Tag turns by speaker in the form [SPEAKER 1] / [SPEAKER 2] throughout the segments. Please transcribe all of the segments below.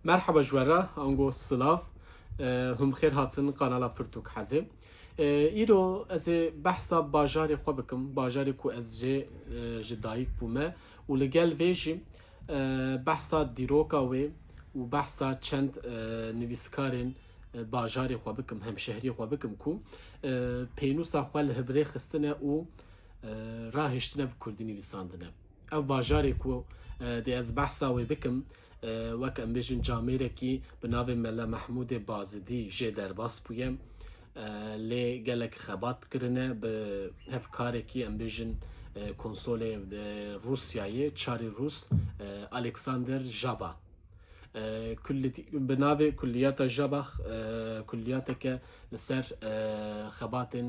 [SPEAKER 1] مرحبا جوارا انگو سلاف هم خیر هاتن قنالا پرتوک حزب ایرو از بحثا باجاری خو بکم باجاری کو از جدایک بومه و لگل ویجی بحثا دیروکا و بحثا چند نویسکارن باجاری خو بکم هم شهری خو بکم کو پینوسا خو لهبری خستنه و راهشتنه بکردی نویساندنه او باجاری کو دی از بحثا و بکم وەک ئەم بێژن جامێرێکی بناوێ مەلا مەحموودێ بازدی ژێ دەرباس بووە لێ gelek xebat kirine bi hevkarekî em bêjin konsolê Rusyayê çarê Rus Alexander Jaba bi navê kulliyata Jaba kulliyateke li ser xebatên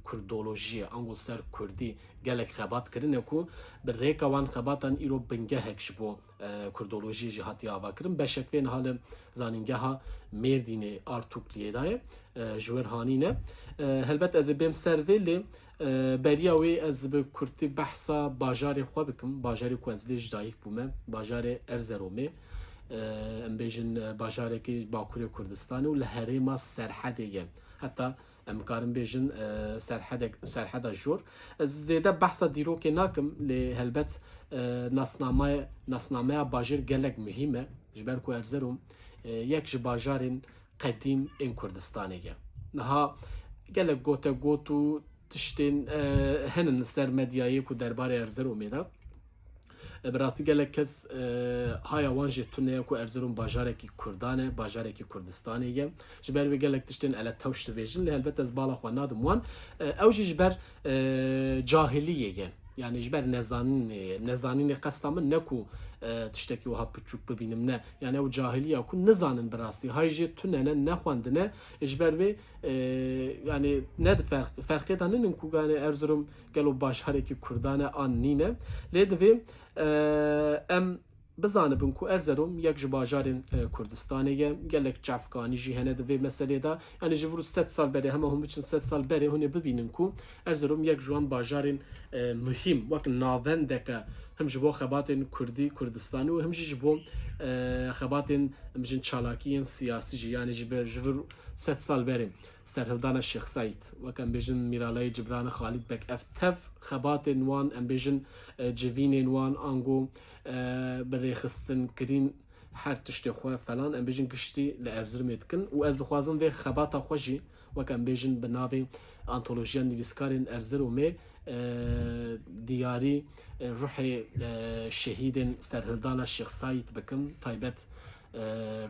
[SPEAKER 1] kurdolojiye ango ser Kurdî gelek xebat kirine ku bi rêka wan xebatan îro bingehek ji bo kurdolojiyê jî hatiye avakirin beşekvên halim zanîngeha Mêrdînê Artukliyê daye ji wer hanîne helbet ez ê bêm ser vê lê beriya wê ez bi Kurtî behsa bajarê xwe bikim bajarê ku ez lê ji dayîk bûme bajarê Erzeromê em bêjin bajarekî Bakurê Kurdistanê û li herêma Serhedê ye heta em karin bêjin serheda jor zêde behsa dîrokê nakim lê helbet nasnameya bajêr gelek mühim e ji ber ku Erzerum yek ji bajarên qedîm ên Kurdistanê ye niha gelek gotegot û tiştên henin li ser medyayê ku derbarê Erzeromê de bi rastî gelek kes haya wan jê tune ku Erzerum bajarekî Kurdan e bajarekî Kurdistanê ye ji ber vê gelek tiştên ele tewş dibêjin lê helbet ez bala xwe nadim wan ew jî ji ber cahiliyê ye yani ji ber nezanînê qesta min ne ku tiştekî wiha piçûk bibînim ne yani ew cahiliya ku nizanin bi rastî hay jê tunene nexwendine ji ber vê yani ne ferqê da ninin ku yani Erzurum gelo bajarekî Kurdan e an nîne lê divê em bizanibin ku Erzerum yek ji bajarên Kurdistanê ye gelek çavkanî jî hene di vê meselê de yani ji vir 100 sal berê hema hûn biçin 100 sal berê hûn ê bibînin ku Erzerum yek ji wan bajarên mühîm wek navendeke hem ji bo xebatên Kurdî Kurdistanê û hem jî ji bo xebatên bijin çalakiyên siyasî jî yani ji vir 100 sal berê serhildana Şêx Saîd wek em bêjin Mîralayê Cibranê Xalîd Bek ev tev xebatên wan em bêjin civînên wan ango bi rêxistin kirîn her tiştê xwe falan em bêjin giştî li Erzurumê dikin û ez dixwazim vê xebata xwe jî wek em bêjin bi navê antolojiya nivîskarên Erzurumê diyarî ruhê şehîdên serhildana Şêx Saîd bikim taybet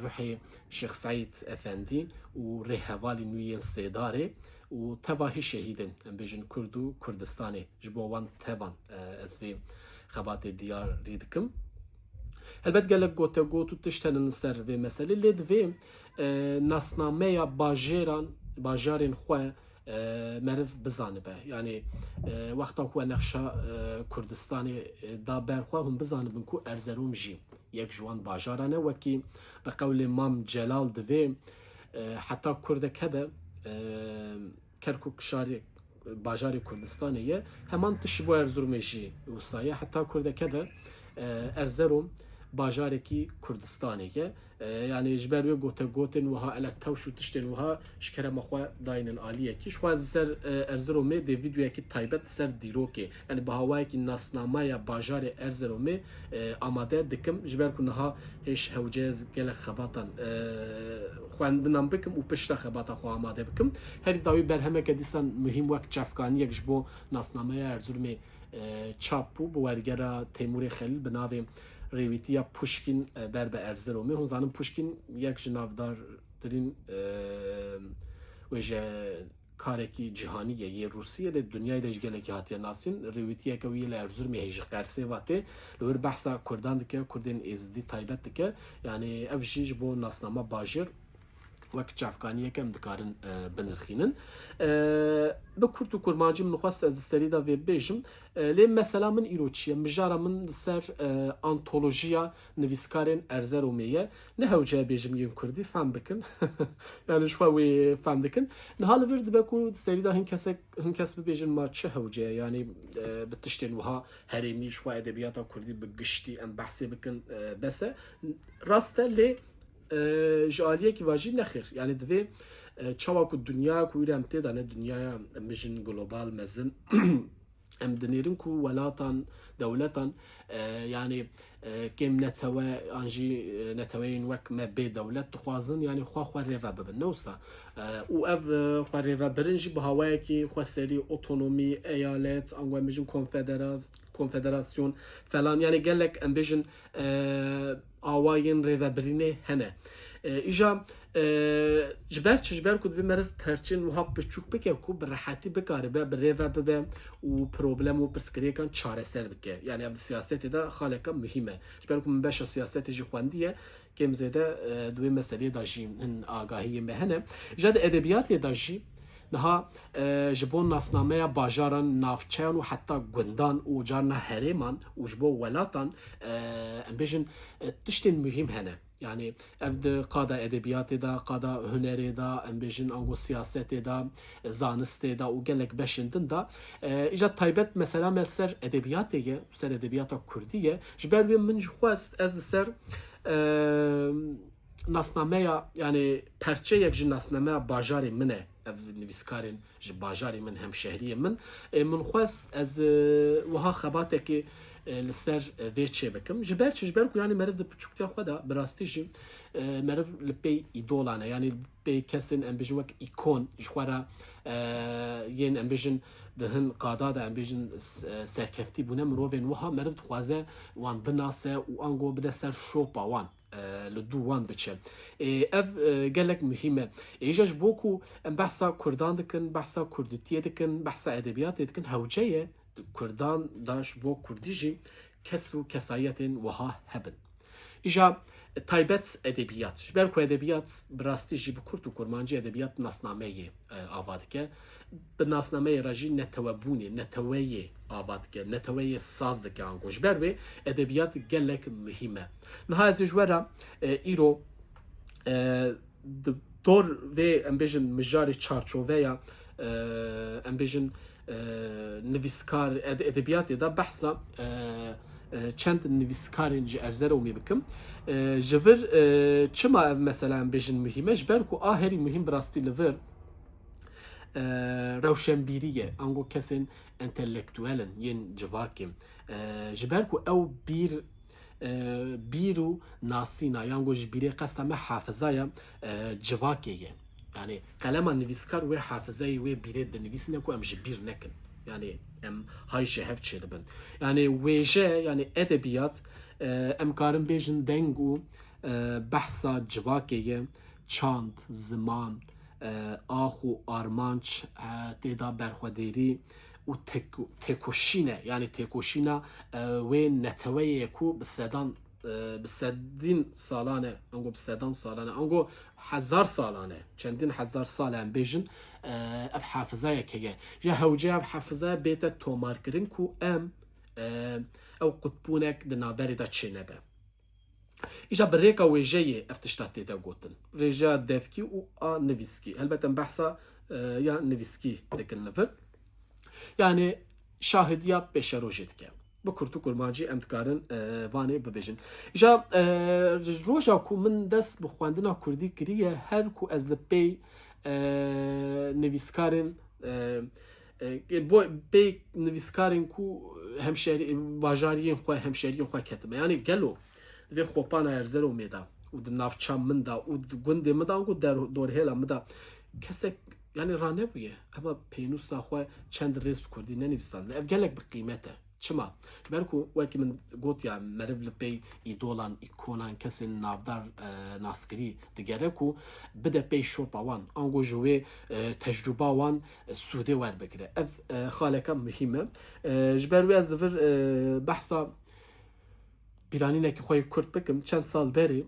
[SPEAKER 1] ruhê Şêx Saîd Efendî û rêhevalên wî yên Sêdarê û tevahî şehîdin em bêjin Kurd û Kurdistanê ji bo wan tevan ez vê xebatê diyarî dikim helbet gelek gotegot û tiştenin ser vê meselê lê divê nasnameya bajarên xwe meriv bizanibe yani wexta ku nexşa Kurdistanê da berxwe hûn bizanibin ku Erzerum jî yek ji wan bajaran e wekî bi qewlê Mam Celal divê heta Kurdek hebe Kerkûk şarê bajarê Kurdistanê ye heman tişt bo Erzurumê jî wisa ye heta Kurdek hebe Erzerum bajarekî Kurdistanê ye yani ji ber wê gotegotên wiha ele tewş û tiştên wiha ji kerema xwe dayînin aliyekî ji xwe ser Erzurumê dê vîdyoyekî taybet ser dîrokê yani bi hawayekî nasnameya bajarê Erzurumê amade dikim ji ber ku niha hêj hewcez gelek xebatan xwendinan bikim û pişta xebata xwe amade bikim herî dawî berhemeke dîsan mühîm wek çavkaniyek ji bo nasnameya Erzurumê çap bû bi wergera Temûrê Xelîl bi navê rêwîtiya Puşkin ber bi Erzurumê hûn zanin Puşkin yek ji navdartirîn wê karekî cîhanî ye yê Rûsyê lê dunyayê de ji gelekî hatiye nasîn rêwîtiyeke wî li Erzurumê heye ji Qersê vatê li wir behsa Kurdan dike Kurdên êzidî taybet dike yani ev jî ji bo nasnama bajêr wek çavkaniyeke em dikarin binirxînin bi Kurd û kurmancî min xwest ez serî da vê bêjim lê mesela min îro çi ye mijara min li ser antolojiya nivîskarên Erzeromê ye ne hewce bêjim yên Kurdî fehm bikin yani ji xwe wê fehm dikin niha li vir dibe ku serî da hin kes bibêjin ma çi hewce ye yani bi tiştên wiha herêmî ji xwe edebiyata Kurdî bi giştî em behsê bikin bes e rast e lê جالیه کی واجی نخیر یعنی دوی çawa ku dünya ku îrem tê da ne dünyaya em bijin global mezin em dinêrin ku welatan dewletan yani kêm netewe an jî neteweyên wek me bê dewlet dixwazin yani xwe rêve bibin ne wisa û ev xwe rêvebirin jî bi hawayekî xwe serî otonomî eyalet an em bijin konfederasyon falan yani gelek em bijin awayên rêvebirînê hene îja ji ber ku dibê meriv perçin wiha biçûk bike ku bi rehatî bikaribe bi rêve bibe û problem û pirsgirêkan çareser bike yani ev siyasetê de xaleka mühim e ji ber ku min beşa siyasetê jî xwendiye kêm zêde divê meseleyê da jî hin agahiyê me hene ji de edebiyatê da jî niha ji bo nasnameya bajaran navçeyan û heta gundan û carna herêman û ji bo welatan em bêjin tiştên mühim hene yani ev de qada edebiyatê da qada hunerê da em bêjin ango siyasetê da zanistê da û gelek beşên din da îca taybet mesela me ser edebiyatê ye ser edebiyata Kurdî ye ji ber wê min jî xwest ez li ser nasnameya yani perçeyek ji nasnameya bajarê min e ev nivîskarên ji bajarê min hemşehriyê min min xwest ez wiha xebatekê li ser vê çê bikim ji ber çi ji ber ku yani meriv di piçûktiya xwe da bi rastî jî meriv li pê îdolan e yani pê kesên em bêjin wek îkon ji xwe re yên em bêjin di hin qada da em bêjin serkeftî bûne mirovên wiha meriv dixwaze wan binase û ango bide ser şopa wan li dû wan biçe ev gelek mühim e îja ji bo ku em behsa Kurdan dikin behsa Kurdîtiyê dikin behsa edebiyatê dikin hewceyê Kurdan da ji bo Kurdî jî kes û kesayetên wiha hebin îja taybet edebiyat ji ber ku edebiyat bi rastî jî bi Kurd û Kurmancî edebiyat nasnameyê ava dike bi nasnameyê re jî netewebûnê neteweyê ava dike neteweyê saz dike ango ji ber wê edebiyat gelek mühim e niha ez ê ji we re îro di dor vê em bêjin mijarê çarçoveya em bêjin nivîskar edebiyatê da behsa çend nivîskarên ji Erzeromê bikim ji vir çima ev mesela em bêjin mühim e ji ber ku a herî mühim bi rastî li vir rewşenbîrî ye ango kesên entelektûelin yên civakê ji ber ku ew bîr û nasîna yango ji bîrê qesta me hafizaya civakê ye yani qalema nivîskar wê hafizayê wê bîrê dinivîsine ku em ji bîr nekin yani em hayşe hev çê dibin yani wêje yani edebiyat em karin bêjin deng û behsa civakê ye çand ziman ax û armanc têda berxwedêrî û têkoşîne yani têkoşîna wê neteweyê ku bi sedan bi sedîn salan e ango bi sedan salan e ango hezar salan e çendîn hezar sal em bêjin ev hafizayek heye ya hewceya ev hafizaya bête tomarkirin ku em ew qutbûnek di naberê de çênebe îja bi rêka wêjeyê ev tişta têde gotin rêjeya devkî û a nivîskî helbet em behsa ya nivîskî dikin li vir yani şahidiya pêşerojê dike bi Kurd û Kurmancî em dikarin vanê bibêjin îja roja ku min dest bi xwendina Kurdî kiriye her ku ez li pê nivîskarên pê nivîskarên ku hemşerî bajariyên xwe hemşeriyên xwe ketime yani gelo vê xopana Erzeromê da û di navçeya min da û di gundê min da û dorhêla min da kesek yani ranebûye eva pênûsa xwe çend rêz bi Kurdî nenivîsandin ev gelek bi qîmet e çima ber ku wekî min gotiya meriv li pê îdolan îkonan kesên navdar naskirî digere ku bide pê şopa wan ango ji wê tecrüba wan sûdê werbigire ev xaleka mühim e ji ber wê ez li vir behsa pîranînekî xwe yê Kurd bikim çend sal berê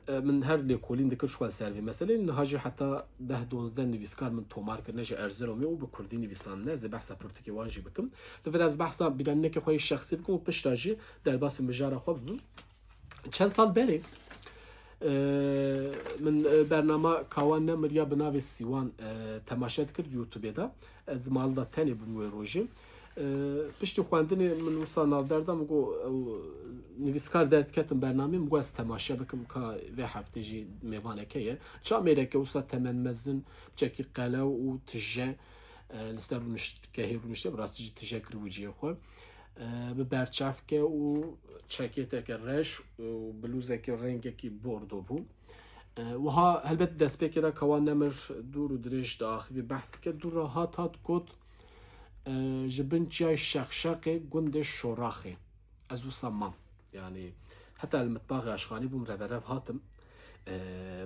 [SPEAKER 1] من her lêkolîn dikir xwe ser vê meselê niha jî heta 10-12 nivîskar min tomar kirine ji Erzeromê û bi Kurdî nivîsandine ez ê behsa pirtûkê wan jî bikim li vir ez behsa bîranînekê xwe yê şexsî bikim û pişta jî derbasî mijara xwe bibim çend sal berê min bernama kawan nemiriya bi navê Sîwan temaşe dikir YouTubeê da ez di malda tenê bûm wê rojê پشتی خواندنی من وسا ناودردم گو نویسکار درد کتم برنامه مگو از تماشا بکم که و هفته جی میوانه کیه چا میره که وسا تمن مزن بچکی قلا و تجه لسر رونشت که هی رونشته براستی جی تجه کروجیه خو به برچاف که و چکیته که رش و بلوزه که رنگه که بردو بو وها هلبت دست بکره کوان نمر دور و درش داخلی بحث که دور راحت هات گوت جبن جاي شقشقي قند الشراخي ازو صمم يعني حتى المطبخ اشخاني بوم رفرف هاتم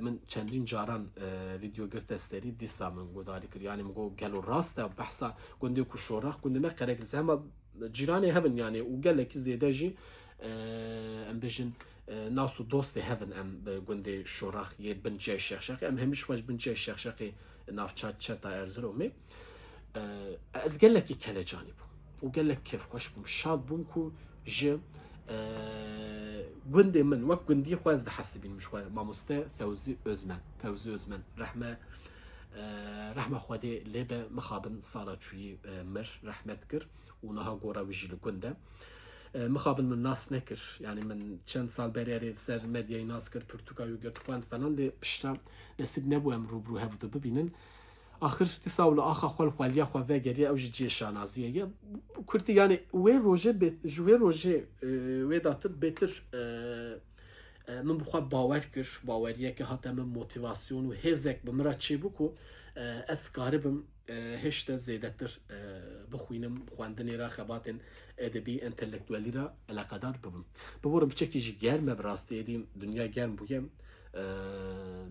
[SPEAKER 1] من چندین جاران ویدیو گرت استری دیسا من گوداری کر يعني مگو قالوا راسته بحثا قندي كو شوراخ قندي ما قرق زعما جيراني هبن يعني وقال لك زياده جي ام بيجن ناسو دوست هبن ام قندي شوراخ يبن جاي شقشقي ام همش واش بن جاي شقشقي ناف چات چتا ارزرومي از قال لك كلا جانب وقال لك كيف خوش بوم شاد بوم كو ج قندي من وقت قندي خواز ده حسبين مش خواز ماموستا فوزي özmen رحمة خودي لبه مخابن صالة شوي مر رحمت كر ونها قورا وجي لقنده مخابن من ناس نكر يعني من چند سال برياري سر مديا ناس كر برتقالي وقت خوان فلان لي بشتا نسيب نبو ام روبرو هفدو ببينن آخر تساول آخر خال خالیا خو وگری او جی شانازیه کردی یعنی وی روزه جوی روزه وی داتر بهتر من بخواد باور کر باوریه که حتی من موتیواسیون و هزک بمرا چی بکو از کاربم هشت زیاده تر بخوینم خواندنی را خباتن ادبی انتلکتوالی را علاقدار ببم ببورم بچکی جی گرم براستی edeyim dünya گرم بویم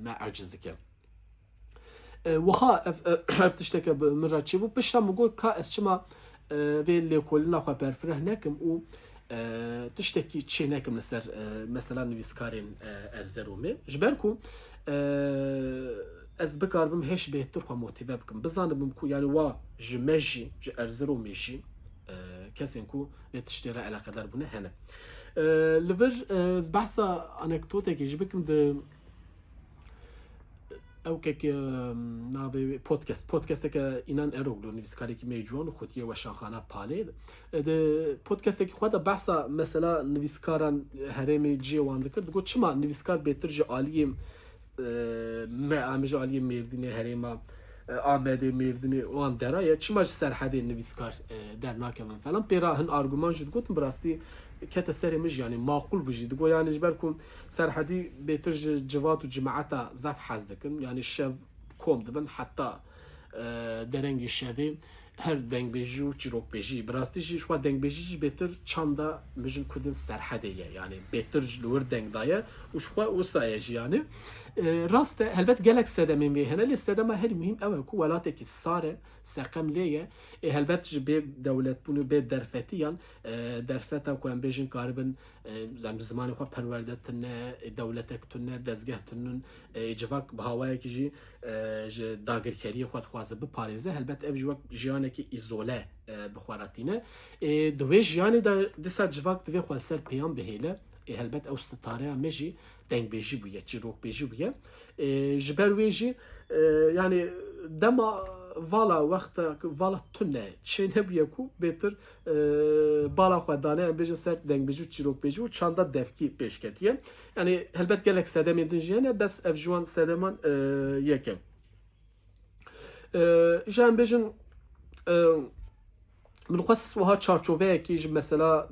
[SPEAKER 1] ما عجز دکم وها افتشتك مرات شبو بشتا مقول كا اسشما في اللي كلنا خا برفره نكم و تشتكي تشي نكم لسر مثلا نويسكارين ارزرومي جبركم از بكاربم هيش بهتر خو موتيفا بكم بزانبم كو يعني وا جمجي ج ارزرومي شي كسنكو تشتري على قدر بنا هنا لبر بحثا انكدوتك يجبكم ده او که ناوی پودکست که اینان اروگلو نویسکاری که میجوان خودیه و شانخانه پالید ده پودکست که خود بحثا مثلا نویسکاران هرمی جیوان دکرد گو چما نویسکار بهتر جه عالی معامج عالی میردینه هرما آمده میردینه وان درایه چما سرحده نویسکار در ناکمن فلان پیرا هن آرگومان جد گوتم براستی كتا سري مش يعني معقول بجي دقو يعني جبالكم سرحدي بيترج جوات وجماعتا زف حزدكم يعني الشاف كوم دبن حتى درنگ الشافي هر دنگ بيجي و چروك بيجي براستي جي شوا دنگ بيجي بيتر چاندا مجن كودن سرحدية يعني بيتر جلور دنگ دايا وشوا وسايجي يعني راسته هلبت جالك سدمين بيه هنا للسدمة هل مهم أوي كو ولاتك الصارة سقم ليه هلبت جبيب دولة بونو بيت درفتيان درفتا وكوان بيجن قاربن زمان خو پروردتن دولتك تن دزگه تنن جواك بهواي كيجي داگر كري خود خوازه بپاريزه هلبت اف جواك جيانك ايزوله بخواراتينه دوي جياني دا دسا جواك دوي خوالسر بيان بهيله هلبت او ستاره مجي دنگ بيجي بويه چروك بيجي بويه جبر ويجي يعني دما والا وقت والا تنه چه نبیه کو بهتر بالا خدانه بيجي سر دنگ بيجو چروك بيجو چاندا دفکی پیش کتیه يعني هلبت گلک سدم دنجينه بس افجوان سدمان يكم جان بيجن من خصص وها چارچوبه كيج مثلا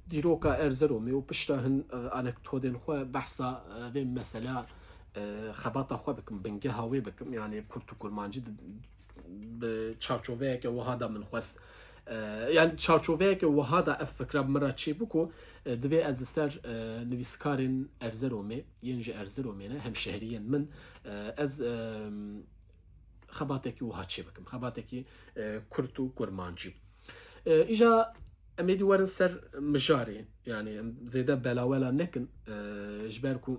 [SPEAKER 1] دیروکا ارزرومی و پشتهن انکتودن خو بحثا و مثلا خباتا خو بکم بنگه هاوی بکم یعنی پرتوکول مانجی به چارچوبه که وهذا من خواست يعني چارچوبه که وهذا افکر مرا چی بکو دوی از سر نویسکارن ارزرومی ینج ارزرومی نه هم شهریین من از خباتا که وها چی بکم خباتا که کرتو کرمانجی ایجا اميدي ورن سر مجاري يعني زيدا بلاولا نكن جبالكو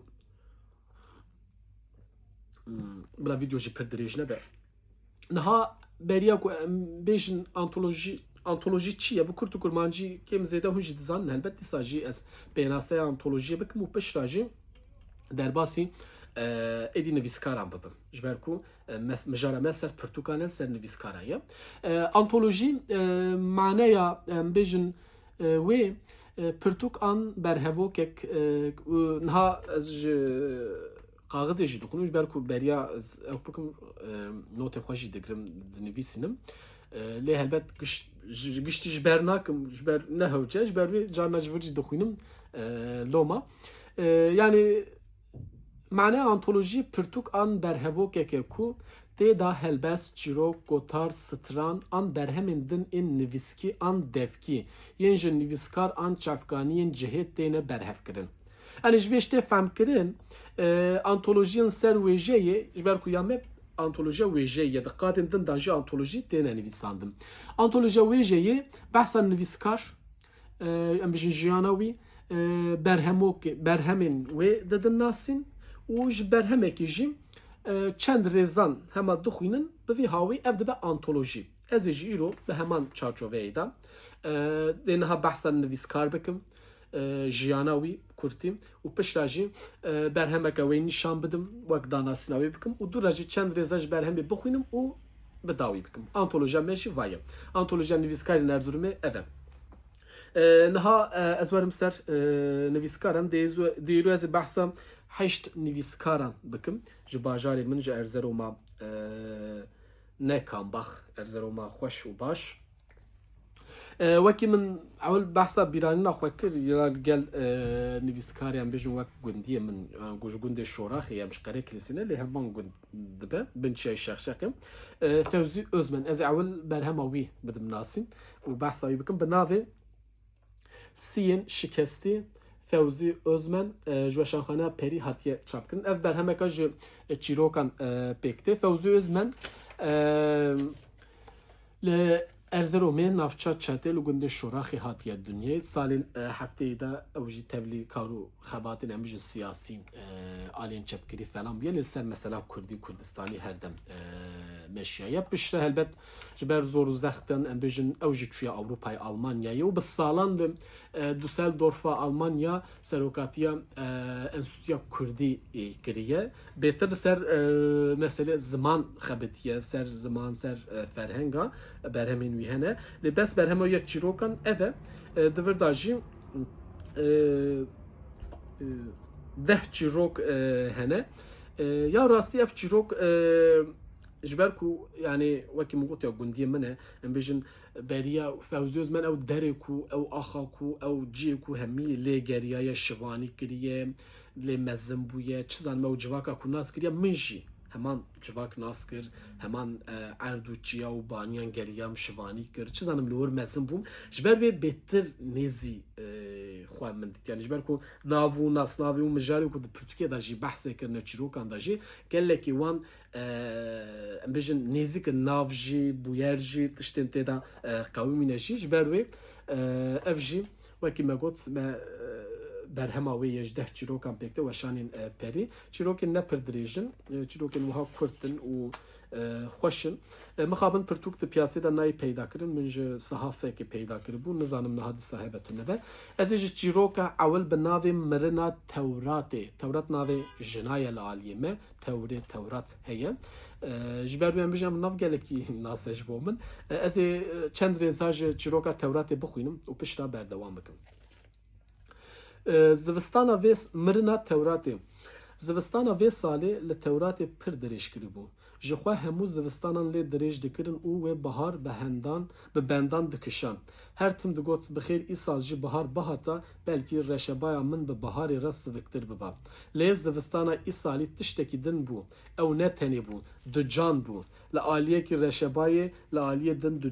[SPEAKER 1] بلا فيديو جي بردريج نبع نها برياكو بيجن انتولوجي تشيا بكرتو كرمانجي كيم زيدا هوجي دزان هلبت ساجي اس بيناسي انتولوجي بكم وبشراجي درباسي ادی نویسکاران ببم جبرکو مجاره مثل پرتوکانل سر نویسکارایه آنتولوژی معنایا بیشن و پرتوک آن برهوکک نها از کاغذی جدی کنم جبرکو بریا از بکم نوت خوشی دکرم نویسینم لی هلبت گشتی جبر ناکم جبر نه هوچه جبر وی جانا جبرجی دخوینم لوما yani معنی آنتولوژی پرتوک آن برهوکه که کو تیدا هلبس چیروک گوتار ستران آن برهمندن این نویسکی آن دفکی ینج نویسکار آن چافکانین جهت دینه برهف کرن yani جویشته فهم کرن آنتولوژین سر ویجهی جبر کو یامه آنتولوژی ویجهی دقاتن دن دانجی آنتولوژی تینه نویساندم آنتولوژی ویجهی بحثا نویسکار ام بیشن جیاناوی برهمین و ددن ناسین و ji berhemekî jî çend rêzan hema dixwînin bi vî hawî ev dibe antolojî. Ez ê jî îro bi heman çarçoveyê de dê niha behsa nivîskar bikim jiyana wî kurtî û pişta jî berhemeka wê nîşan bidim wek danasîna wê bikim û dûra jî çend rêza ji berhemê bixwînim û bi dawî bikim. Antolojiya me jî vaye. Antolojiya nivîskarên Erzurumê ev e. Niha ez werim ser nivîskaran dêro ez ê behsa heşt nivîskaran bikim ji bajarê min ji Erzeroma ne kambax Erzeroma xweş û baş wekî min ewl behsa bîranîna xwe kir ya gel nivîskariyan bêjin wek gundiyê min ji gundê Şoraxê ya ji Qere Kilîsîne lê heman gund dibe bin çiyayê Şexşexê Fewzî Özmen ez ê ewl berhema wî bidim nasîn û behsa wî bikim bi navê Siyên Şikestî Fewzî Özmen ji weşanxaneya Perî hatiye çapkirin. Ev berhemeka ji çîrokan pêktê. Fewzî Özmen li Erzeromê navçe çetê li gundê Şoraxê hatiye dunyayê. Salên hefteyê de ew jî tevlî kar û xebatên em bijin siyasî alên çepkirî falan bûye. Lê ser mesela Kurdî Kurdistanî herdem meşiyaye. Piştre helbet ji ber zor û zextin em bijin ew jî çûye Ewropayê Almanyayê û bi salan li Düsseldorf'a Almanya serokatiya Enstitûya Kurdî kiriye. Bêtir ser mesele ziman xebitiye, ser ziman, ser ferhenga berhemên wî hene. Lê bes berhema ya çîrokan ev e di vir de jî deh çîrok hene. Ya rastî ev çîrok ji ber ku yani wekî min gotiya gundiyê min e em bêjin beriya Fewzî Özmen ew derê ku ew axa ku ew ciyê ku hemî lê geriyaye şivanî kiriye lê mezin bûye çi zanim ew civaka ku nas kiriye min jî heman civak nas kir heman erd û çiya û baniyan geriyam şivanî kir çi zanim li wir mezin bûm ji ber wê bêtir nêzî xwe min dît yani ji ber ku nav û nasnavî û mijarê ku di Pirtûkê de jî behsê kirine çîrokan de jî gelekî wan em bêjin nêzîkin nav jî bûyer jî tiştên tê de qewimîne jî ji ber wê ev jî wekî me got me berhema wê ye ji deh çîrokan pêkte weşanên Perî çîrokên ne pir dirêjin çîrokên wiha kurtin û xweşin mixabin pirtûk di piyasê de nayê peyda kirin min ji sihafekê peyda kiribû nizanim niha di sahebetû nebe ez ê ji çîroka ewil bi navê mirina Tewratê Tewrat navê jinaye li aliyê me Tewrê Tewrat heye ji ber wê em bijî nav gelekî nas e ji bo min ez ê çend rêza ji çîroka Tewratê bixwînim û pişta berdewam bikim zivistana vê mirina Tewratê zivistana vê salê li Tewratê pir dirêj kiribû ji xwe hemû zivistanan lê dirêj dikirin û wê bihar bi bendan dikişan her tim digot bixêr îsal jî bihar bihata belkî reşebaya min bi biharê re siviktir bibe lê zivistana îsalî tiştekî din bû ew ne tenê bû ducan bû li aliyekî reşebayê li aliyê din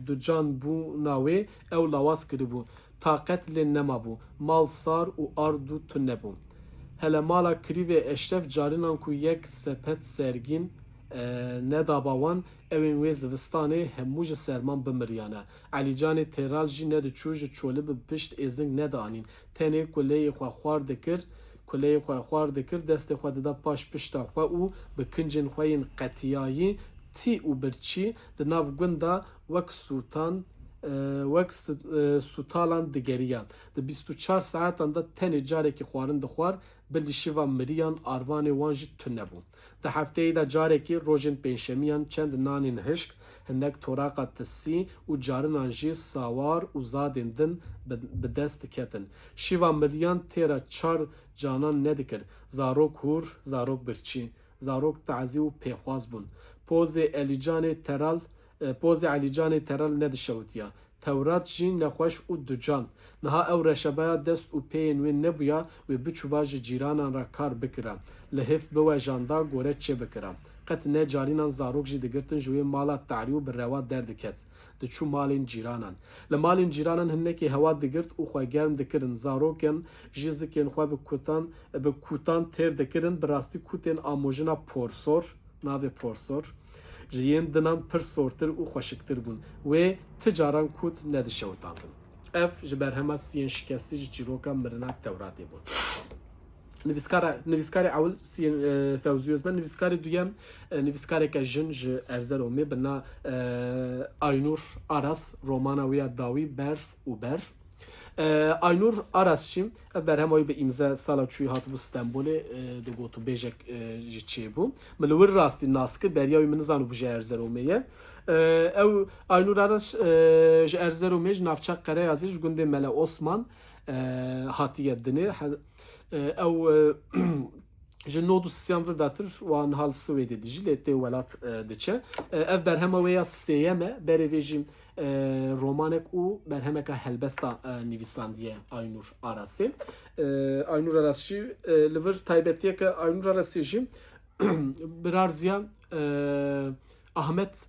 [SPEAKER 1] ducan bûna wê ew lawas kiribû taqet lê nemabû mal sar û ard û tune bû hele mala kirîvê eşref carinan ku yek sepet sergîn nedaba wan evên wê zivistanê hemû ji serman bimiryane Elîcanê Têral jî nediçû ji çolê bi pişt êzing nedanîn tenê ku lêyê xwe xwar dikir destê xwe dida paş pişta xwe û bi kincên xwe yên qetiyayî tî û birçî di nav gunda wek sûtan وەک سوتاڵان digeriyan di 24 saetan de tenê carekî xwarin dixwar bi lîşiva miriyan arvanê wan jî tune nebû. Di hefteyê de carekî rojên pênşemiyan çend nanên hişk, hinek toraqa tisî û carinan jî sawar û zadên din bi dest diketin. Şîva miriyan têra çar canan nedikir. Zarok hûr, zarok birçî, zarok tezî û pêxwaz bûn. Pozê Elîcanê teral nedişewitiya. Tewrat jî nexweş û ducan. Niha ew reşebeya dest û peyên wê nebûya wê biçûba ji cîranan re kar bikire. Li hêv biwejanda gore çê bikire. Qet ne carînan zarok jî digirtin ji wê mala te'rî û bi rewa derdiket. Diçû malên cîranan. Li malên cîranan hinekê hewa digirt û xwe germ dikirin. Zarokên jî zikên xwe bi kutan têr dikirin. Bi rastî kutên amojina porsor, navê porsor, ji yên dinan pir sortir û xweşiktir bûn. Wê ti caran kut nedişewitandin. Ev ji berhema siyên şikestî ji çîroka mirina Tewratê bûn. Nivîskarê ewil Fewzî Özmen, nivîskarê duyem nivîskareke jin ji Erzeromê bi na Aynur Aras, romana wê ya dawî Berf û Berf. Aynur Aras jî ev berhema bi îmze sala çûyî hatibû Stenbolê di gotûbêjek jî çêbû. Min li wir rastî nas kir, beriya wî min nizanibû ji Erzeromê ye. Ew Aynur Aras ji Erzeromê ji navçeya Qereyazê ji gundê Mele Osman hatiye dinê. Ew ji nod û sisiyan vir datir wan hal Swêdê dijî lê tê welat diçe. Ev berhema wê ya sêyem e, berê vê jî romanek û berhemeka helbesta nivîsandiye Aynur Arasê. Aynur Aras jî li vir taybetiyeke Aynur Arasê jî birarziya Ahmet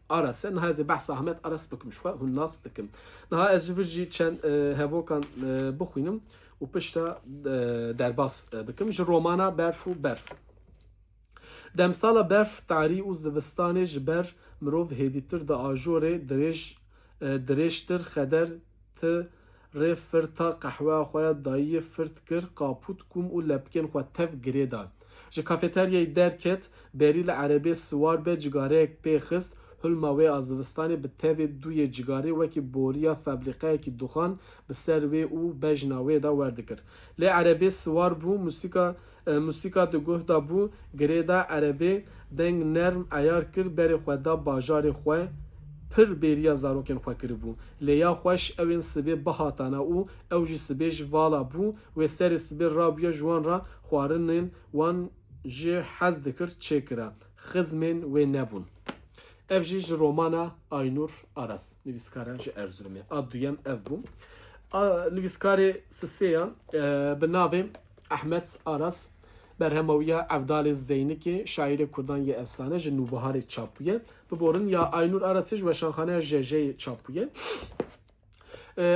[SPEAKER 1] Aras e. Niha ez ê behsa Ahmet Aras bikim ji xwe hûn nas dikim. Niha ez ji vir jî çend hevokan bixwînim û pişta derbas bikim ji romana Berf û Berf. Demsala berf tarî û zivistanê ji ber mirov hêdîtir di ajorê dirêjtir xeder ti rê firta qehweya xwe ya dayiyê firt kir qapût kum û lepkên xwe tev girê da. Ji kafeteryayê derket berî li erebê siwar be cigareyek pê xist hulma wê a zivistanê bi tevê duyê cigarê wekî boriya febrîqeyekî dixan bi ser wê û bejna wê da werdikir. Lê erebê siwar bû musîka di guh da bû girê da erebê deng nerm eyar kir berê xwe da bajarê xwe pir bêriya zarokên xwe kiribû. Lê ya xweş ewên sibê bihatane û ew jî sibê ji vala bû wê serê sibê rabûye ji wan ra xwarinên wan jî hez dikir çêkire. Xizmên wê nebûn. Ev jî ji romana Aynur Aras, nivîskara ji Erzurumê. A duyem ev bû. Nivîskarê sisêyan bi navê Ahmet Aras berhema wî ya Evdalê Zeynikê şaîrê Kurdan yê efsane ji Nûbiharê çapbûye. Biborin ya Aynur Arasê ji weşanxaneya JJ'yê çapbûye.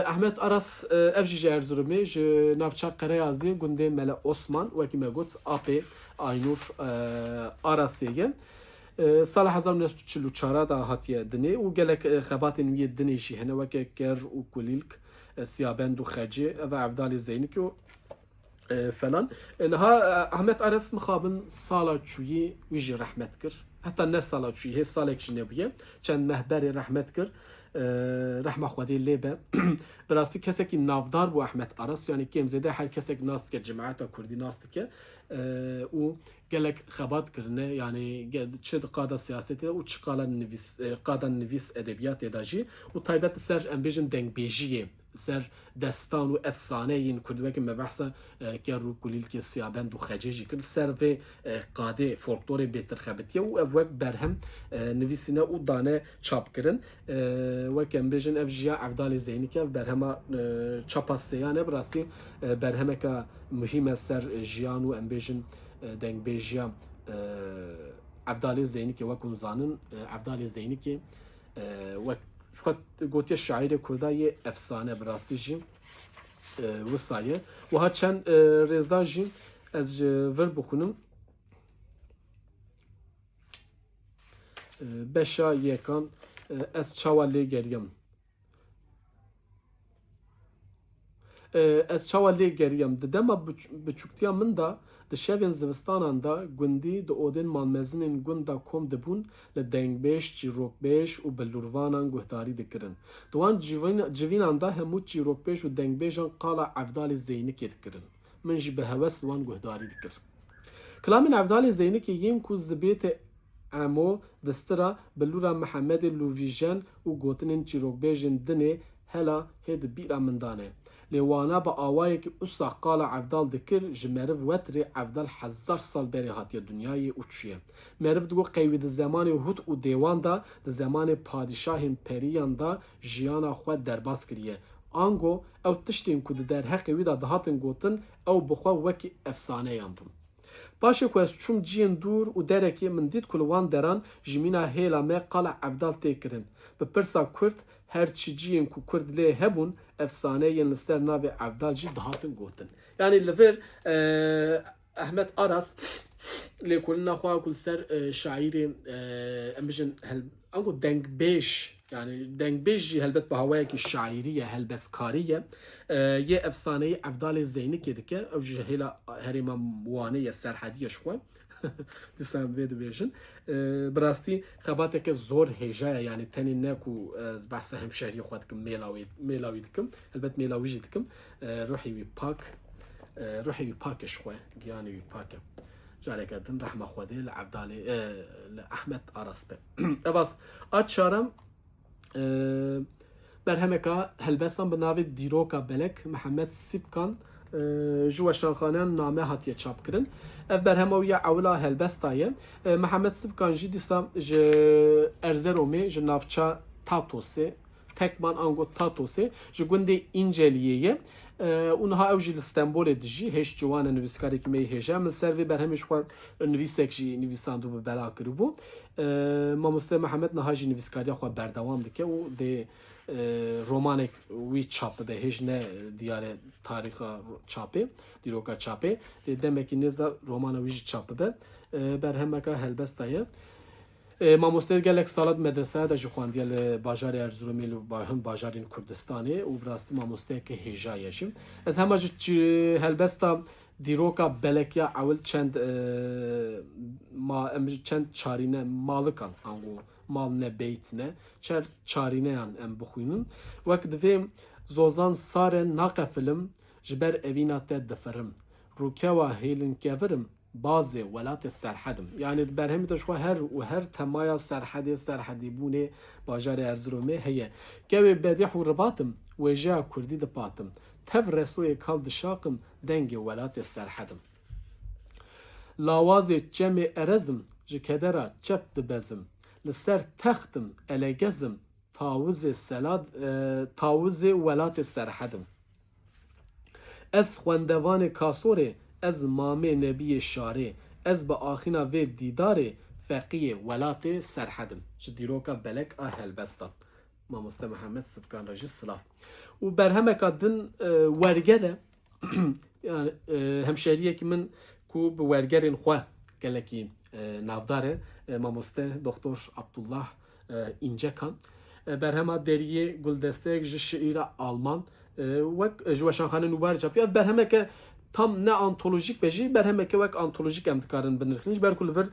[SPEAKER 1] Ahmet Aras ev jî ji Erzurumê ji navçeya Qereyazê gundê Mele Osman wekî me got apê Aynur Arasê ye. Sala 1944 da hatiye dinê û gelek xebatên wî dinê jî hene weke ker û kulîlk siyabend û xecê ev Evdalê Zeynikê û falan. Niha Ahmet Aras mixabin sala çûyî wî jî rehmet kir. Heta ne sala çûyî hê salek jî nebûye. Çend mehberê rehmet kir. Rehma Xwedê lê be. Bi rastî kesekî navdar bû Ahmet Aras. Yani kêm zêde her kesek nas dike cemaeta Kurdî nas dike. û gelek xebat kirine yani çi di qada siyasetê û çi qada nivîs edebiyatê da jî û taybet ser em bêjin dengbêjiyê ser destan û efsaneyên Kurdî wekî me behsa ker û kulîlkê siyabend û xecê jî kir ser vê qadê folklorê bêtirxebitiye û ev wek berhem nivîsîne û dane çap kirin. Wek em bêjin ev jî ya Evdalê Zeynikê ev berhema çapa sêyan e bi rastî berhemeka muhîm e ser jiyan û em bêjin dengbêjiya Evdalê Zeynikê wek hûn zanin Evdalê Zeynikê wek gotiye şaîrê Kurda yê efsane bi rastî jî wisa ye. Wiha çend rêzan jî ez ji vir bixwînim. Beşa yekan ez çawa lê geriyam. ez çawa lê geriyam di dema biçûktiya min da di şevên zivistanan da gundî di odên malmezinên gunda kom dibûn li dengbêj, çîrokbêj û bilûrvanan guhdarî dikirin. Di wan civînan da hemû çîrokbêj û dengbêjan qala Evdalê Zeynikê dikirin. Min jî bi heves wan guhdarî dikir. Kilamên Evdalê Zeynikê yên ku zibêtê Emo distira bilûra Mihemedê Lûvîjen û gotinên çîrokbêjên dinê hela hê di bîra min dane. Lê wana bi awayekî usa qala Evdal dikir ji meriv wetirê Evdal 1000 sal berê hatiye dunyayê û çûye. Meriv digo qeywî di zemanê Hûd û Dêwan da di zemanê padîşahên periyan da jiyana xwe derbas kiriye. Ango ew tiştên ku di derheqê wî da dihatin gotin ew bi xwe wekî efsaneyan bûn. Paşê ku ez çûm ciyên dûr û derekê min dît ku li wan deran ji mîna hêla me qala Evdal tê kirin. Bi pirsa Kurd her çi ciyên ku Kurd lê hebûn efsaneyên li ser navê Evdal jî dihatin gotin. Yani li vir Ahmet Aras lêkolîna xwe ku li ser şaîrê em bijin ango dengbêj yani dengbêj jî helbet bi hawayekî şaîrî ye helbestkarî ye yê efsaneyê Evdalê Zeynikê dike ew ji hêla herêma wanê ye serhedî ye ji xwe dîsan vê dibêjin bi rastî xebateke zor hêja ye yani tenê ne ku ez behsa hemşeriyê xwe dikim mêlawî dikim helbet mêlawî jî dikim ruhê wî pak ruhê wî pak e ji xwe giyanê wî pak e careke din rehma Xwedê li Evdalê li Ahmet Aras be evas a çaram berhemeka helbestan bi navê Dîroka Belek Mihemed Sîbkan ji weşanxaneyan name hatiye çap kirin. Ev berhema wî ya ewla helbesta ye. Mihemed Sîbkan jî dîsa ji Erzeromê ji navça Tatosê tekman ango Tatosê ji gundê İnceliyê ye. Unha ew jî li Stenbolê dijî hêj ciwan e nivîskarekî me hêja min ser vê berhemê ji xwe nivîsek jî nivîsandû bi bela kiribû. Mamoste Mihemed niha jî nivîskariya xwe berdewam dike û dê romanek wî çap bide hêj ne diyare tarîxa çapê dîroka çapê dê demekî nêz da romana wî jî çap bibe berhemeka helbesta ye. Mamoste gelek salat medreseye de ji xwandiye li bajarê Erzurumê li bajarên Kurdistanê û bi rastî mamosteyeke hêja ye jî. Ez hema ji helbesta dîroka belekiya ewil çend çend çarîne malikan ango mal ne beyt ne çer çarîneyan em bixwînin wek divê zozan sare naqefilim ji ber evîna te difirim rûkewa hêlin kevirim bazê welatê serhedim yani berhemî de xwe her temaya serhedî bûnê bajarê Erzurumê heye gevê bedîh û ribatim wêjeya Kurdî dipatim tev resoyê kal dişaqim dengê welatê serhedim lawazê cemê erezim ji kedera çep dibezim li ser textim elegezim tawizê welatê serhedim ez xwendevanê kasorê ez mamê nebiyê şarê ez bi axîna vê dîdarê feqiyê welatê serhedim ji dîroka belek a helbestan Mamoste Mihemed Sîbkan re jî silav û berhemeka din wergere yani hemşeriyekî min ku bi wergerên xwe gelekî navdar e Mamoste Doktor Abdullah İncekan berhema deriyê guldesteyek ji şiîra Alman wek ji weşanxane nûbarê çapiya berhemeke tam ne antolojik be jî berhemeke wek antolojik em dikarin binirxîn ji ber ku li vir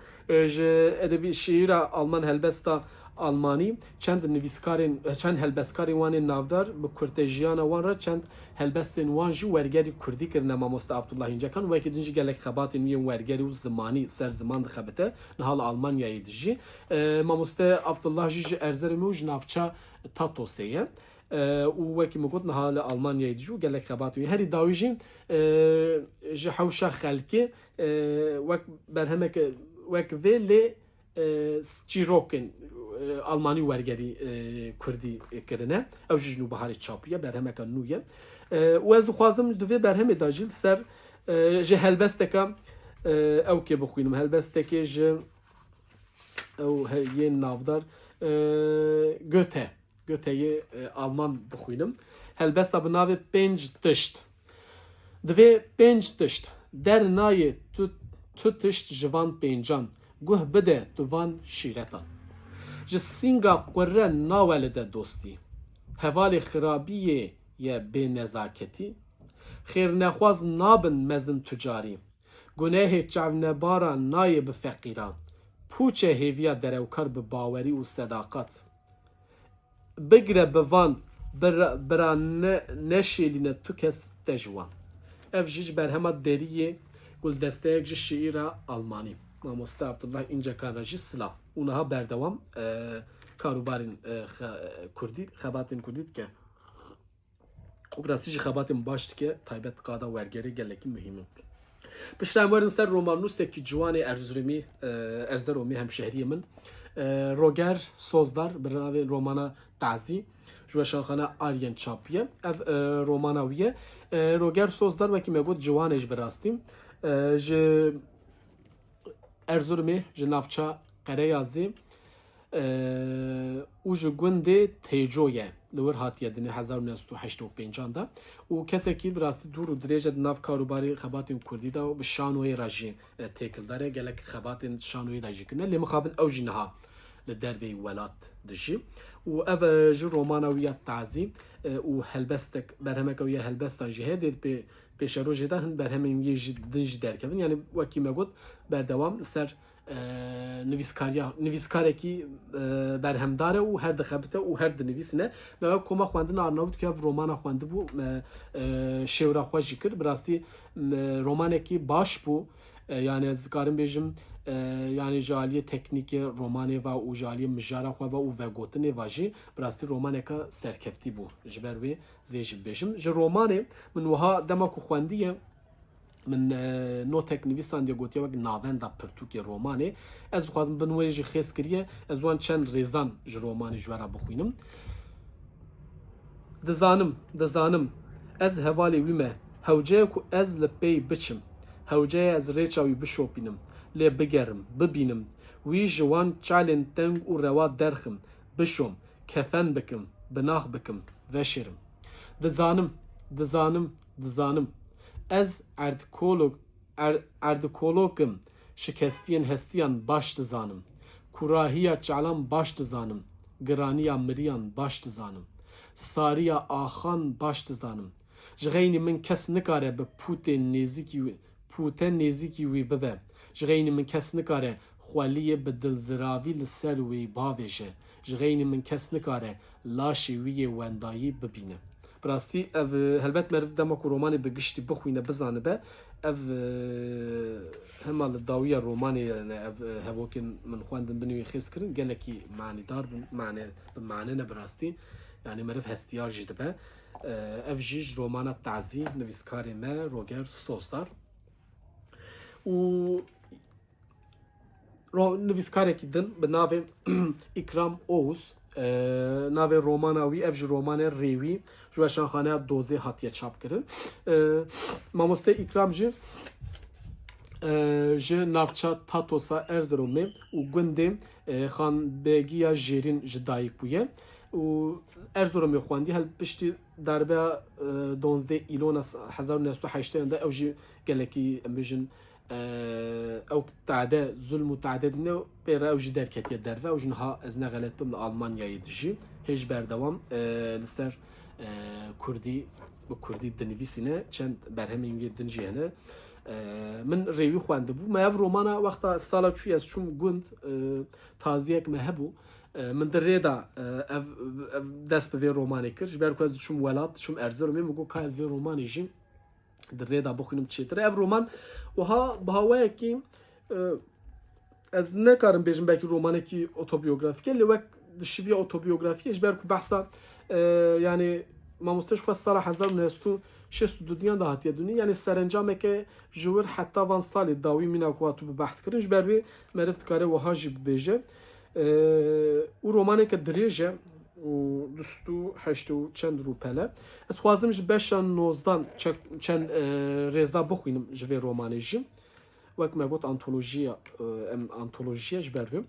[SPEAKER 1] ji edebî şiîra Alman helbesta Almanî çend nivîskarên çend helbestkarên wan ê navdar bi kurtejiyana wan re çend helbestên wan jî wergerî Kurdî kirine Mamoste Abdullah İncekan wekî din jî gelek xebatên wî yên wergerî û zimanî ser ziman dixebite niha li Almanyayê dijî Mamoste Abdullah jî ji Erzeromê û ji navça Tatosê ye û wekî min got niha li Almanyayê dijî û gelek xebatên wî herî dawî jî ji hewşa xelkê wek berhemeke wek vê lê çîrokên Almanî wergerî Kurdî kirine ew jî nûbiharê çapî ye berhemeka nû ye û ez dixwazim di vê berhemê da jî ser ji helbesteka ew kê bixwînim helbestekê ji ew yên navdar Goetheyê Alman bixwînim helbesta bi navê pênc tişt divê pênc tişt dernayê tu tişt ji van pêncan guh bide tu van şîretan ji sînga qure nawelide dostî hevalê xirabiyê ye bênezaketî خیر نخواز نابن مزن تجاری گناه چاونبارا نایب فقیران پوچه هیویا دروکر به باوری و صداقت بگره بوان برا نشیلینه تو کس تجوان اف جیج برهما دریه گل دسته یک شعیر آلمانی ماموستا عبدالله اینجا کان راجی سلا اونها بردوام کاروبارین کردی خباتین کردید که وگراسیج خباتین باشد که تایبت قادا ورگری گلکی مهمه بشتم ورن سر رومانوسه کی جوان ارزرومی همشهری من روگر سوزدار برنامه رومانا تعزی جوشانخانه آریان چاپیه اف روماناویه روگر سوزدار وکی مگود جوانش براستیم ج ارزرومی جنافچا قریازی او ج گنده تیجویه لور هاتیه دنی 1985 دا و کسی که براستی دور و دریجه ناف کاروباری خباتین کردی دا و به شانوی راجی تیکل داره گلک خباتین شانوی راجی کنه لی مخابن او جنها لدروی ولات دجی و او جو رومانویت تعزی و هلبستک برهمک و یه هلبستا جهدید به پیش رو جدا هن برهمین یه دنج درکبن یعنی وکی مگود بردوام سر نویسکاری کی برهمداره و هر دخبته و هر دنویسنه و کما خواندن آرناوت که رومان خوانده بو شورا خوشی کرد براستی رومانه کی باش بو yani zikarim bejim yani jaliye teknik romanê ve û jaliye mijara xwe ve û vegotinê ve jî bi rastî romaneka serkeftî bû ji ber wê zê jî bêjim ji romanê min wiha dema ku xwendiye min notek nivîsan diye gotiye wek navenda pirtûkê romanê ez dixwazim bin wê jî xêz kiriye ez wan çend rêzan ji romanê ji we re bixwînim dizanim ez hevalê wî me hewceyê ku ez li pey biçim hewceyê ez rêça wî bişopînim lê bigerim bibînim wî ji wan çalên teng û rewa derxim bişom kefen bikim binax bikim veşêrim dizanim ez erdikologim şikestiyên hestiyan baş dizanim kurahiya çalan baş dizanim giraniya miriyan baş dizanim sariya axan baş dizanim ji xeynî min kes nikare bi pûtên nêzîkî wî bibe ji xeynî min kes nikare xweliyê bi dilziravî li ser wê bavêje ji xeynî min kes nikare laşê wî yê wendayî bibîne bi rastî ev helbet meriv dema ku romanê bi giştî bixwîne bizanibe ev hema li dawiya romanê ev hevokên min xwendin binî wê xêz kirin gelekî manîdar bi mane ne bi rastî yani meriv hestiyar jî dibe ev jî ji romana Tazî nivîskarê me Roger Soslar û nivîskarekî din bi navê İkram Oğuz navê romana wî ev ji romanê rêwî ji weşanxaneya Dozê hatiye çap kirin mamoste İkram jî ji navça Tatosa Erzeromê û gundê xanbegiya Jêrîn ji dayîk bûye û Erzeromê xwendî helpiştî darbeya 12 îlona 1980 de ew jî gelekî em bêjin ew tade zulm û tadedîne pêra ew jî derketiye derve ew jî niha ez nexelet bim li Almanyayê dijî hêj berdewam li ser Kurdî bi Kurdî dinivîsîne çend berhemên wê din jî hene min rêwî xwendibû me ev romana wexta sala çûyî ez çûm gund taziyek me hebû min di rê da ev dest bi vê romanê kir ji ber ku ez diçûm welat diçûm Erzeromê min got ka ez vê romanê jî di rê da bixwînim çêtir ev roman wiha bi hawayekî ez nekarim bêjim belkî romanekî otobiyografîk e lê wek dişibiya otobiyografî ji ber ku behsa yani mamoste ji xwe sala 1962 da hatiye dûnî yani serencameke ji wir heta van salê dawî mîna ku hatû bi behs kirin ji ber wê meriv dikare wiha jî bibêje û romaneke dirêj e û dust û heşt û çend rûpele ez xwazim ji beşa 19 çend rêza bixwînim ji vê romanê jî wek me got antolojiya em antolojiye ji ber wê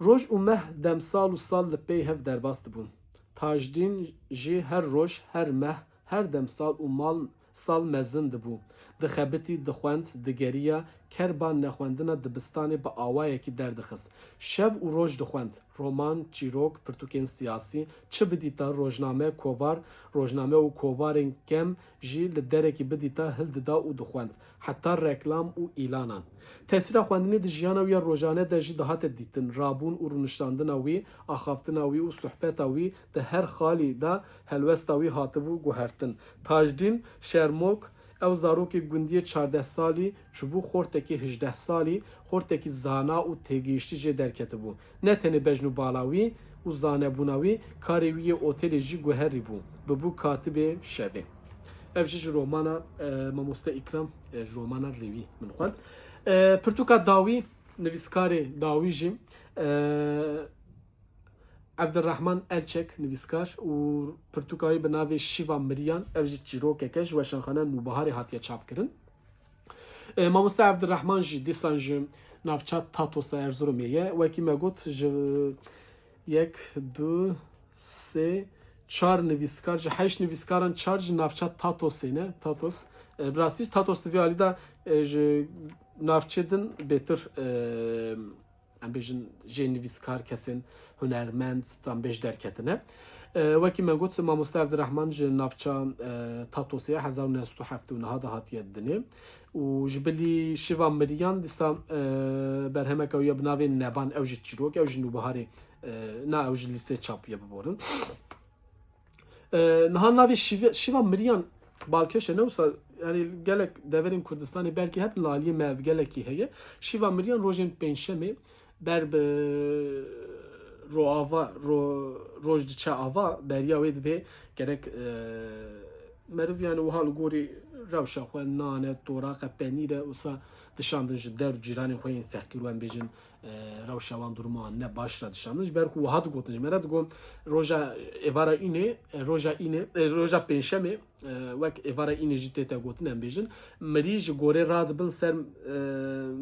[SPEAKER 1] roj û meh demsal û sal li pey hev derbas dibûn tajdîn jî her roj her meh her demsal û sal mezin dibû dixebitî dixwend digeriya kerban nexwendina dibistanê bi awayekî derdixist. Şev û roj dixwend. Roman, çîrok, pirtûkên siyasî, çi bidîta rojname, kovar, rojname û kovarên kem jî li derekî bidîta hil dida û dixwend. Heta reklam û îlanan. Tesîra xwendinê di jiyana wî ya rojane de jî dihate dîtin. Rabûn û rûniştandina wî, axaftina wî û sohbeta wî di her xalî de helwesta wî hatibû guhertin. Tajdîn Şermok ew zarokê gundiyê 14 salî çûbû xortekî 18 salî, xortekî zana û têgihiştî jê derketibû. Ne tenê bejn û bala wî û zanebûna wî, karê wî yê otelê jî guherî bû. Bibû katibê şevê. Ev jî ji romana Mamoste İkram ji romana rêwî min xwend. Pirtûka dawî, nivîskarê dawî jî Abdurrahman Elçek nivîskar û pirtûka wî bi navê Şîva Miryan, ev jî çîrokeke ji weşanxana Nûbiharê hatiye çapkirin. Mamoste Abdurrahman jî dîsan ji navçat Tatos'a Erzurumê ye. Wekî me got ji 1, 2, 3, 4 nivîskar ji 8 nivîskaran 4 ji navçat Tatosê ne. Tatos. Bi rastî Tatos di vê alî de ji navçê din bêtir em bêjin jê nivîskar kesên hunermend stan bêj derketine. Wekî me got Mamoste Abdurrahman ji navça Tatosê 1979 da hatiye dinê. û ji bilî Şîva Miryan dîsa berhemeka wî ye bi navê Neban, ew jî çîrok, ew jî Nûbiharê na ew jî lîsê çapûye biborin. Niha navê Şîva Miryan balkeşe ne wisa yani gelek deverên Kurdistanê belkî hep laliyê me ev gelekî heye. Şîva Miryan rojên pênşemê ber bi roava roj diçe ava beriya wê dibe gerek meriv yani wiha li gorî rewşa xwe nane, toraqa, penîre wisa dişandin ji der û cîranên xwe yên feqîr û em bêjin rewşa wan duruman ne baş ra dişandin ji ber ku wiha digotin ji me re digon roja êvara înê roja pênşemê wek êvara înê jî tê te gotin em bêjin mirî ji gorê radibin ser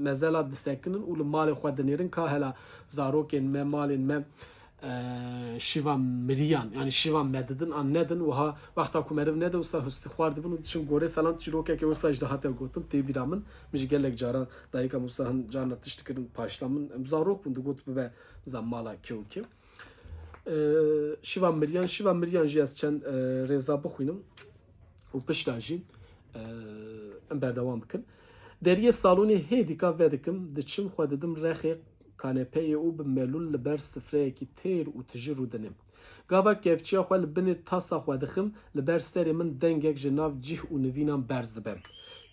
[SPEAKER 1] mezela disekinin û li malê xwe dinêrin ka hela zarokên me malên me Şîva Miryan yani Şîva me didin an nedin wiha wexta ku meriv nede wisa hustî xwar dibin û diçin gorê falan çîrokeke wisa ji dihate gotin tê bîra min min jî gelek caran dayîka min wisa hin carna tişt dikirin paşla min em zarok bûn digot bibe zan mala kewkê. Şîva Miryan jî ez çend rêza bixwînim û pişta jî em berdewam bikin. Deriyê salonê hê dîka ve dikim diçim xwe didim rexê kanepeyê û bi melûl li ber sifreyekî têr û tijî rûdinê. Gava kevçiya xwe li binê tasa xwe dixim li ber serê min dengek ji nav cih û nivînan berz dibe.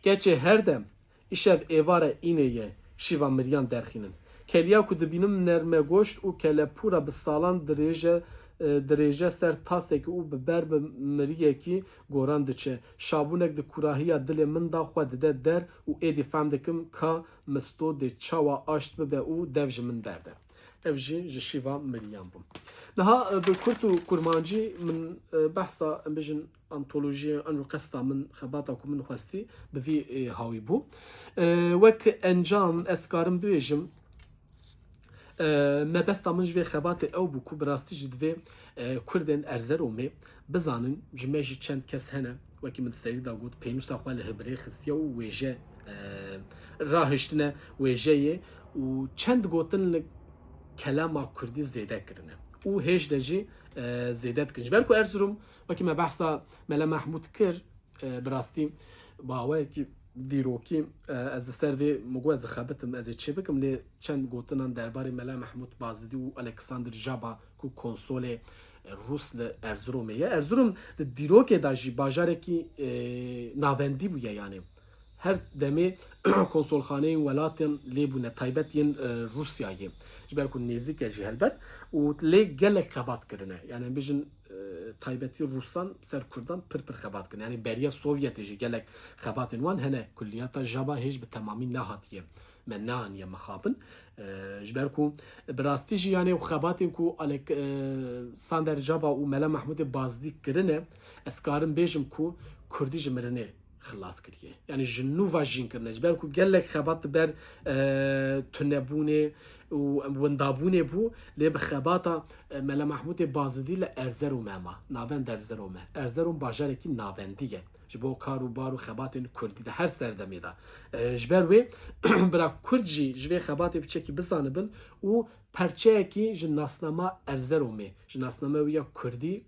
[SPEAKER 1] Keçê her dem îşev êvara înê ye Şîva Miryan derxînin. Keliya ku dibînim nerme goşt û kelepûra bi salan dirêje ser tasekî û bi ber bi miriyekî goran diçe. Şabûnek di kurahiya dilê min da xwe dide der û êdî fehm dikim ka misto dê çawa aşt bibe û dev ji min berde. Ev jî ji Şîva Miryan bû. Niha bi Kurd û Kurmancî min behsa em bêjin antolojiya an û qesta min xebata ku min xwestî bi vî hawî bû. Wek encam ez karim bibêjim me besta min ji vê xebatê ew bû ku bi rastî jî divê Kurdên Erzeromê bizanin ji me jî çend kes hene wekî min serî da got pênûsa xwe li Hibrê xistiye û wêje rahiştine wêjeyê û çend gotin li kelama Kurdî zêde kirine û hêj de jî zêde dikin. Ji ber ku Erzurum wekî me behsa Mele Mehmûd kir bi rastî bawayekî dîrokî ez li ser vê migo ez dixebitim ez ê çê bikim lê çend gotinan derbarê Mele Mehmûd Bazidî û Alexander Jaba ku konsolê Rus li Erzurumê ye. Erzurum di dîrokê da jî bajarekî navendî bûye yani. Her demê konsolxaneyên welatên lê bûne taybet yên Rusyayê. Ji ber ku nêzik e jî helbet û lê gelek xebat kirine. Yani em bêjin taybetî Rusan ser Kurdan pir xebat kirin. Yani beriya Sovyetê jî gelek xebatên wan hene kulliyata Jaba hêj bi temamî nehatiye. Me neaniye mexabin. Ji ber ku bi rastî jî yani xebatên ku Alexander Jaba û Mele Mehmûdê Bazidî kirine ez karim bêjim ku Kurdî ji mirinê xilas kiriye. Yani ji nû va jîn kirine. Ji ber ku gelek xebat ber tunebûnê û windabûnê bû lê bi xebata Mele Mehmûdê Bazidî li Erzeromê ma navend Erzeromê. Erzerom bajarekî navendî ye. ji bo kar û bar û xebatên Kurdî de her serdemê de ji ber wê bira Kurd jî ji vê xebatê biçekî bizanibin û perçeyekî ji nasnama Erzeromê ji nasnama wî ya Kurdî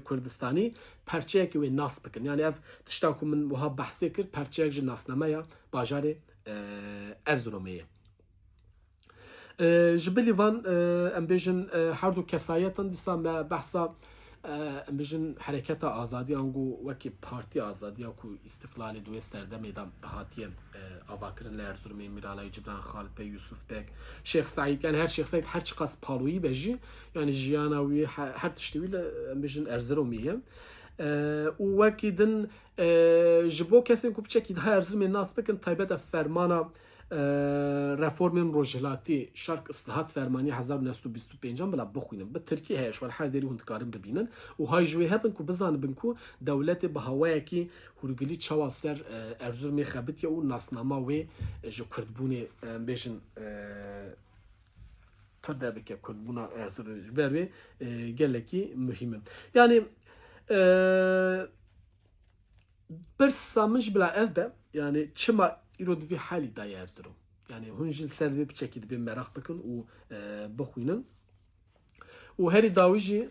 [SPEAKER 1] Kurdistanî perçeyekî wê nas bikin yani ev tişta ku min wiha behsê kir perçeyek ji nasnameya bajarê Erzeromê ye. Ji bilî van em bêjin her du kesayetan dîsa me behsa em bêjin hereketa azadî an got wekî Partiya Azadiya ku îstiqlalê duê serdemê de hatiye avakirin li Erzeromê Mîralayê Cibran Xalid Bey Yusuf Bek Şeyx Saîd yani her Şeyx Saîd her çi qas paloyî be jî yani jiyana wî her tiştî wî li em bêjin Erzeromê ye û wekî din ji bo kesên ku biçekî daha Erzeromê nas bikin taybet ev fermana reformên rojhilatî şark islahat fermanî 1925 bila bixwînin bi Tirkî heye ji her derî hûn dikarin bibînin û hay ji wê hebin ku bizanibin ku dewletê bi hawayekî hûrgilî çawa ser Erzeromê xebitiye û nasnama wê ji Kurdbûnê em bêjin Kurd bike Kurdbûna Erzeromê ji ber wê gelekî mühim e. Yani pirsa min ji bila ev de yani çima îro divê halî daye Erzurum. Yani hûn jî ser vê biçekî dibê merak bikin û bixwînin. û herî dawî jî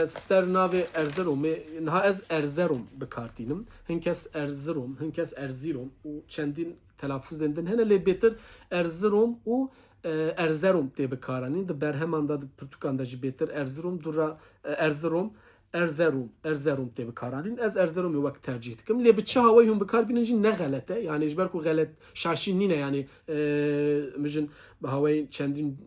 [SPEAKER 1] ser navê Erzeromê niha ez Erzerum bikartînim. Hin kes Erzurum, hin kes Erzîrom û çendîn telaffuzên din hene lê bêtir Erzurum û Erzerum tê bikaranîn. Di berheman da di pirtûkan de jî bêtir Erzurum dura Erzurum tê bikaranîn. Ez Erzeromê wek tercih dikim. Lê bi çi hawayê hûn bikarbînin jî ne xelet e. Yani ji ber ku xelet şaşî nîne yani bijin bi hawayê çendîn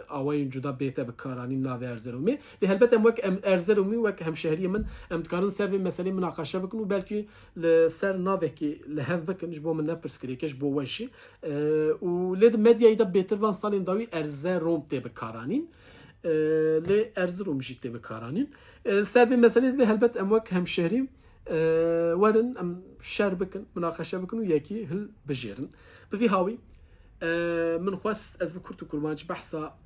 [SPEAKER 1] awayên cuda bête bikaranîn navê Erzeromê. Lê helbet em wek Erzeromî wek hemşehriyê min em dikarin ser vê meselê münaqeşe bikin û belkî li ser navekî li hev bikin ji bo min ne pirsgirêke ji bo we jî û lê di medyayê de bêtir van salên dawî Erzerom tê bikaranîn. Lê Erzurum jî tê bikaranîn. Ser vê meselê de helbet em wek hemşehrî werin em şer bikin, münaqeşe bikin û yekî hil bijêrin. Bi vî hawî min xwest ez bi Kurd û Kurmancî behsa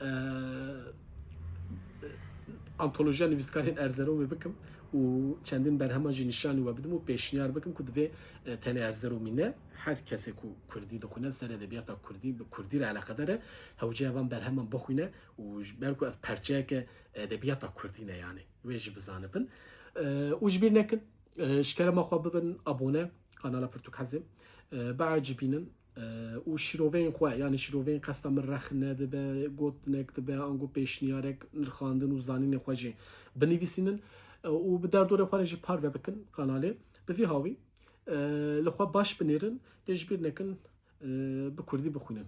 [SPEAKER 1] antolojiya nivîskarên Erzeromê bikim û çendîn berheman jî nîşanî we bidim û pêşniyar bikim ku divê tenê Erzeromî ne her kesê ku Kurdî dixwîne ser edebiyata Kurdî bi Kurdî re eleqedar e hewciya van berheman bixwîne û ji ber ku ev perçeyeke edebiyata Kurdî ne yani wê jî bizanibin û ji bîr nekin ji kerema xwe bibin abone kanala Pirtûk Hezê beacibînin û şîroveyên xwe yani şîroveyên qesta min rex nedibe gotinek dibe an got pêşniyarek nirxandin û zanînê xwe jî binivîsînin û bi derdorê xwe re jî parve bikin kanalê bi vî hawî li xwe baş binêrin lê ji bîr nekin bi Kurdî bixwînin.